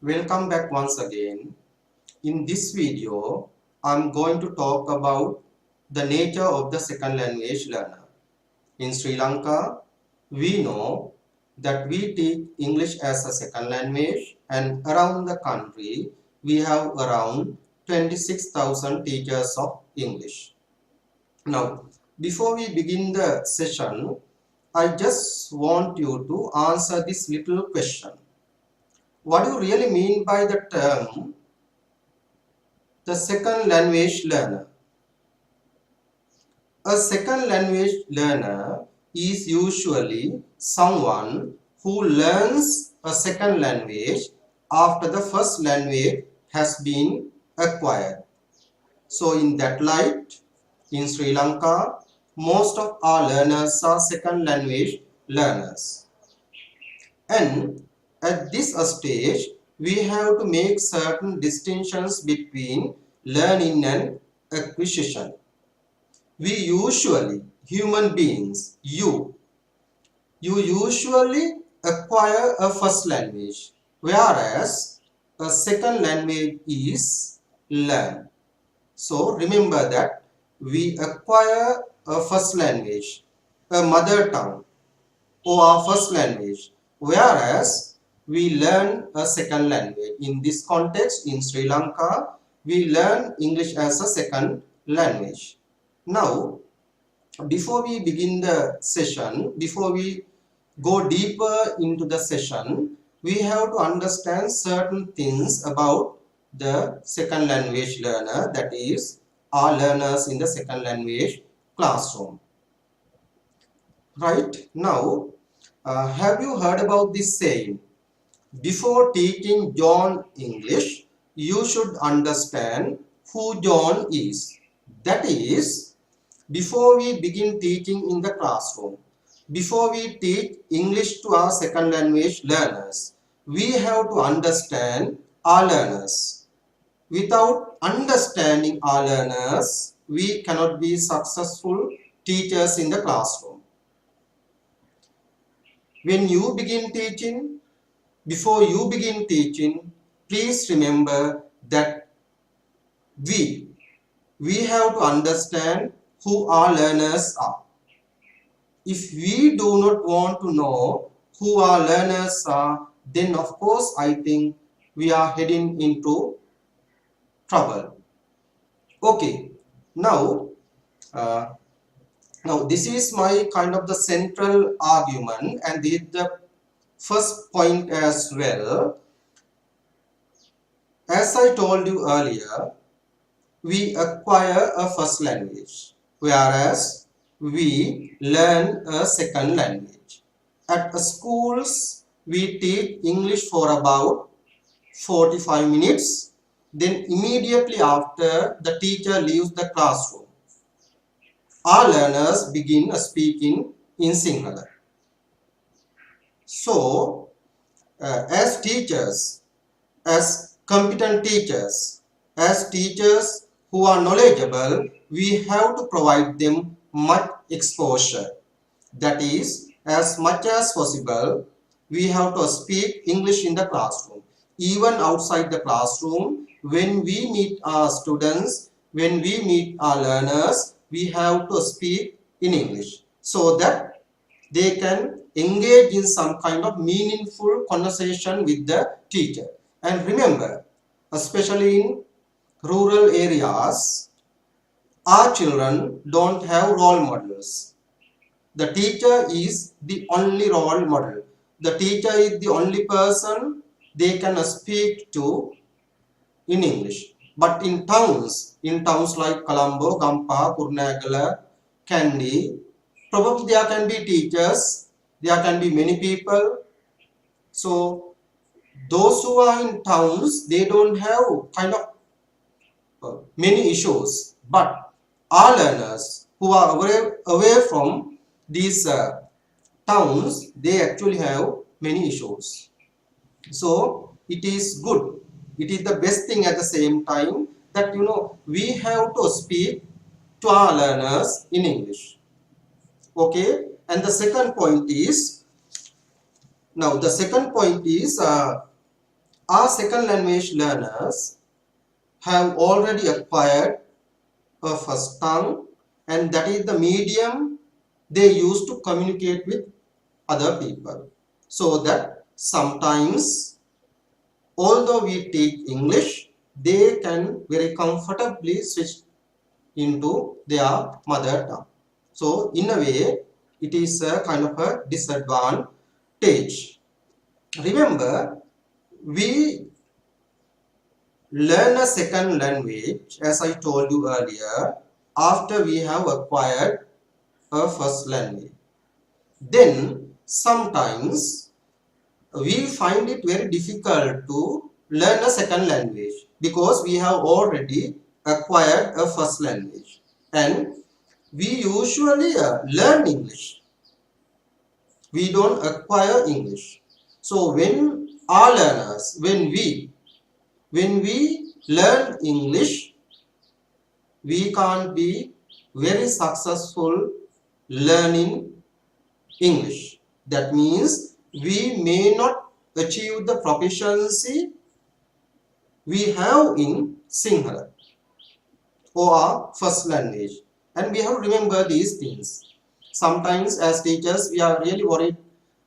Welcome back once again. In this video, I'm going to talk about the nature of the second language learner. In Sri Lanka, we know that we teach English as a second language, and around the country, we have around 26,000 teachers of English. Now, before we begin the session, I just want you to answer this little question. What do you really mean by the term the second language learner? A second language learner is usually someone who learns a second language after the first language has been acquired. So in that light, in Sri Lanka, most of our learners are second language learners. And at this stage, we have to make certain distinctions between learning and acquisition. We usually, human beings, you usually acquire a first language, whereas a second language is learned. So remember that we acquire a first language, a mother tongue, or our first language, whereas we learn a second language. In this context, in Sri Lanka, we learn English as a second language. Now, before we begin the session, before we go deeper into the session, we have to understand certain things about the second language learner, that is, our learners in the second language classroom. Right now, have you heard about this saying? Before teaching John English, you should understand who John is. That is, before we begin teaching in the classroom, before we teach English to our second language learners, we have to understand our learners. Without understanding our learners, we cannot be successful teachers in the classroom. When you begin teaching, before you begin teaching, please remember that we have to understand who our learners are. If we do not want to know who our learners are, then of course I think we are heading into trouble. Okay, now uh, now this is my kind of the central argument, and this is the first point as well. As I told you earlier, we acquire a first language, whereas we learn a second language. At schools, we teach English for about 45 minutes. Then immediately after the teacher leaves the classroom, our learners begin speaking in Sinhala. So, as teachers, as competent teachers, as teachers who are knowledgeable, we have to provide them much exposure. That is, as much as possible, we have to speak English in the classroom. Even outside the classroom, when we meet our students, when we meet our learners, we have to speak in English so that they can engage in some kind of meaningful conversation with the teacher. And remember, especially in rural areas, our children don't have role models. The teacher is the only role model. The teacher is the only person they can speak to in English. But in towns like Colombo, Gampa, Kurnagala, Kandy, probably there can be teachers, there can be many people. So those who are in towns, they don't have kind of many issues. But our learners who are away from these towns, they actually have many issues. So it is good, it is the best thing at the same time that we have to speak to our learners in English. Okay, and the second point is, now the second point is our second language learners have already acquired a first tongue, and that is the medium they use to communicate with other people. So that sometimes, although we teach English, they can very comfortably switch into their mother tongue. So in a way, it is a kind of a disadvantage. Remember, we learn a second language, as I told you earlier, after we have acquired a first language. Then sometimes we find it very difficult to learn a second language because we have already acquired a first language, and we usually learn English. We don't acquire English. So when our learners, when we learn English, we can't be very successful learning English. That means we may not achieve the proficiency we have in Sinhala or our first language. And we have to remember these things. Sometimes as teachers, we are really worried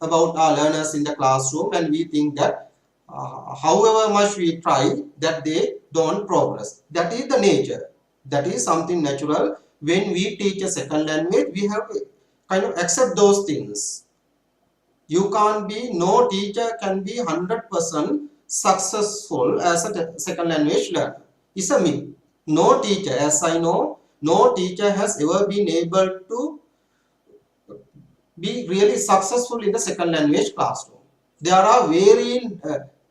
about our learners in the classroom, and we think that however much we try, that they don't progress. That is the nature. That is something natural. When we teach a second language, we have to kind of accept those things. You can't be, no teacher can be 100% successful as a second language learner. It's a myth. No teacher, as I know, no teacher has ever been able to be really successful in the second language classroom. There are varying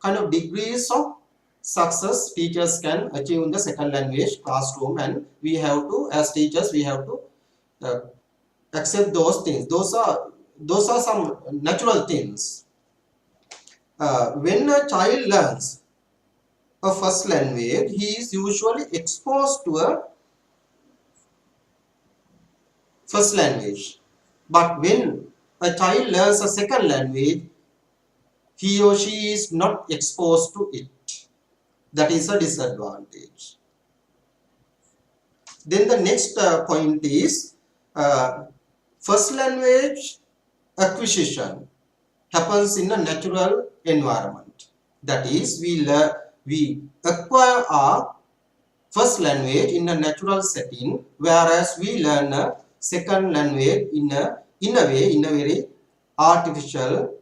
kind of degrees of success teachers can achieve in the second language classroom, and we have to, as teachers, we have to accept those things. Those are some natural things. When a child learns a first language, he is usually exposed to a first language. But when a child learns a second language, he or she is not exposed to it. That is a disadvantage. Then the next point is first language acquisition happens in a natural environment. That is, we acquire our first language in a natural setting, whereas we learn a second language in a very artificial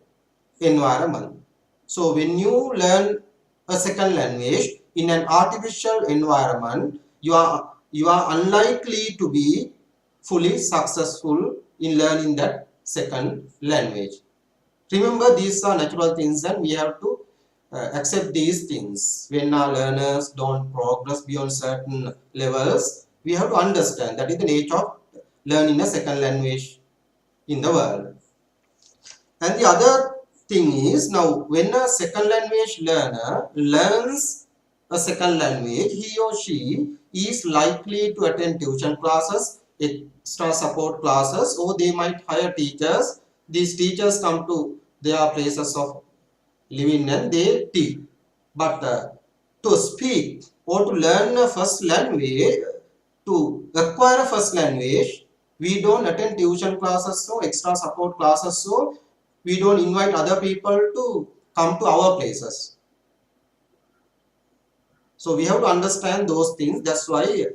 environment. So when you learn a second language in an artificial environment, you are unlikely to be fully successful in learning that second language. Remember, these are natural things, and we have to accept these things. When our learners don't progress beyond certain levels, we have to understand that is the nature of learning a second language in the world. And the other thing is, now when a second language learner learns a second language, he or she is likely to attend tuition classes, extra support classes, or they might hire teachers. These teachers come to their places of living and they teach. But to speak or to learn a first language, to acquire a first language, we don't attend tuition classes, so extra support classes, so we don't invite other people to come to our places. So we have to understand those things. That's why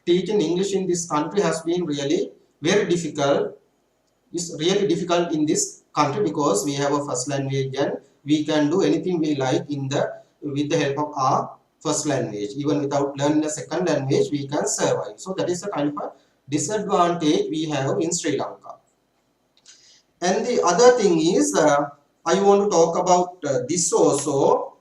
teaching English in this country has been really very difficult. It's really difficult in this country because we have a first language and we can do anything we like with the help of our first language. Even without learning a second language, we can survive. So that is a kind of a disadvantage we have in Sri Lanka. And the other thing is, I want to talk about this also.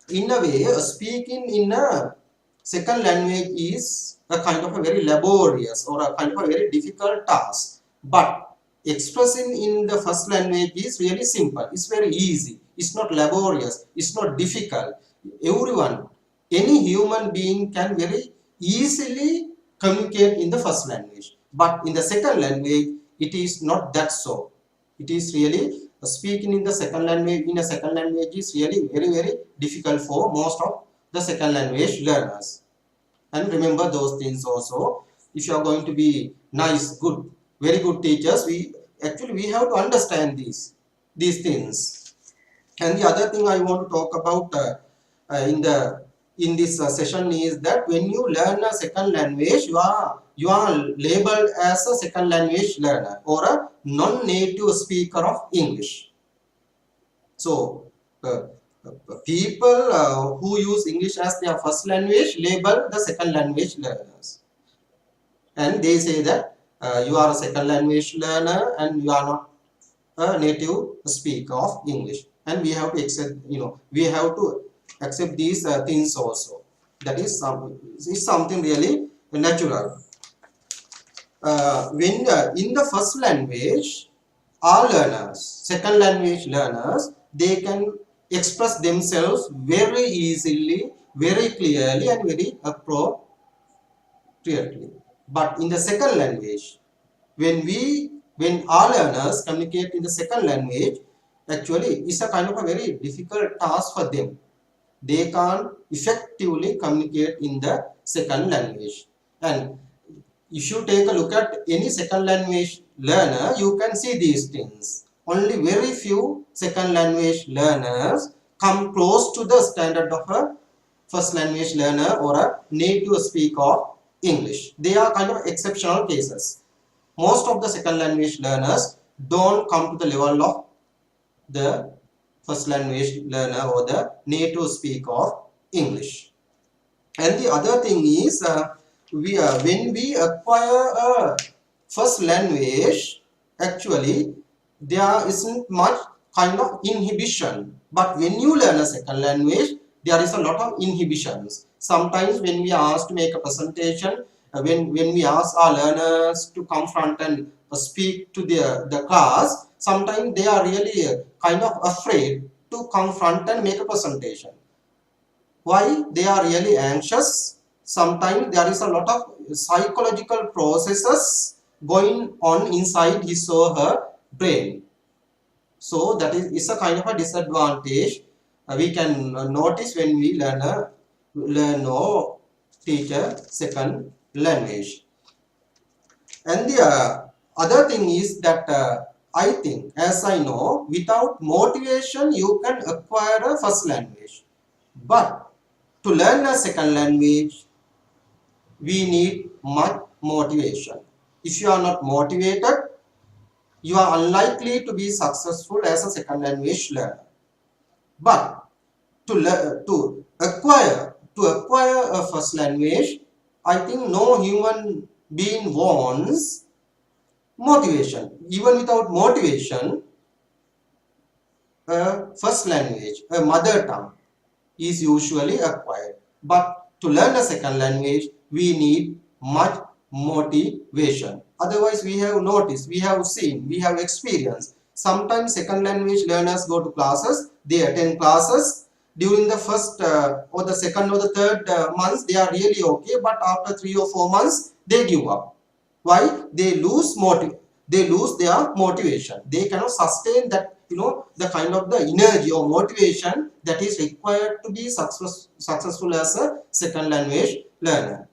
In a way, speaking in a second language is a kind of a very laborious or a kind of a very difficult task. But expressing in the first language is really simple. It's very easy. It's not laborious. It's not difficult. Everyone, any human being can very easily communicate in the first language. But in the second language, it is not that so. It is really speaking in the second language in a second language is really very difficult for most of the second language learners. And remember those things also. If you are going to be nice, good, very good teachers, we have to understand these things. And the other thing I want to talk about in this session is that when you learn a second language, you are labeled as a second language learner or a non-native speaker of English. So people who use English as their first language label the second language learners, and they say that you are a second language learner and you are not a native speaker of English, and we have to accept, we have to accept these things also. That is something really natural. When in the first language, all learners, second language learners, they can express themselves very easily, very clearly, and very appropriately. But in the second language, when all learners communicate in the second language, actually it's a kind of a very difficult task for them. They can't effectively communicate in the second language. And if you take a look at any second language learner, you can see these things. Only very few second language learners come close to the standard of a first language learner or a native speaker of English. They are kind of exceptional cases. Most of the second language learners don't come to the level of the first language learner or the native speaker of English. And the other thing is, when we acquire a first language, actually there isn't much kind of inhibition. But when you learn a second language, there is a lot of inhibitions. Sometimes when we are asked to make a presentation, when we ask our learners to come front and speak to the class, sometimes they are really kind of afraid to come front and make a presentation. Why? They are really anxious. Sometimes there is a lot of psychological processes going on inside his or her brain. So that is a kind of a disadvantage we can notice when we learn or teach a second language. And the other thing is that I think, as I know, without motivation you can acquire a first language. But to learn a second language, we need much motivation. If you are not motivated, you are unlikely to be successful as a second language learner. But to acquire a first language, I think no human being wants motivation. Even without motivation, a first language, a mother tongue, is usually acquired. But to learn a second language, we need much motivation. Otherwise, we have noticed, we have seen, we have experienced. Sometimes second language learners go to classes, they attend classes. During the first or the second or the third months, they are really okay. But after 3 or 4 months, they give up. Why? They lose their motivation. They cannot sustain that, the kind of the energy or motivation that is required to be successful as a second language learner.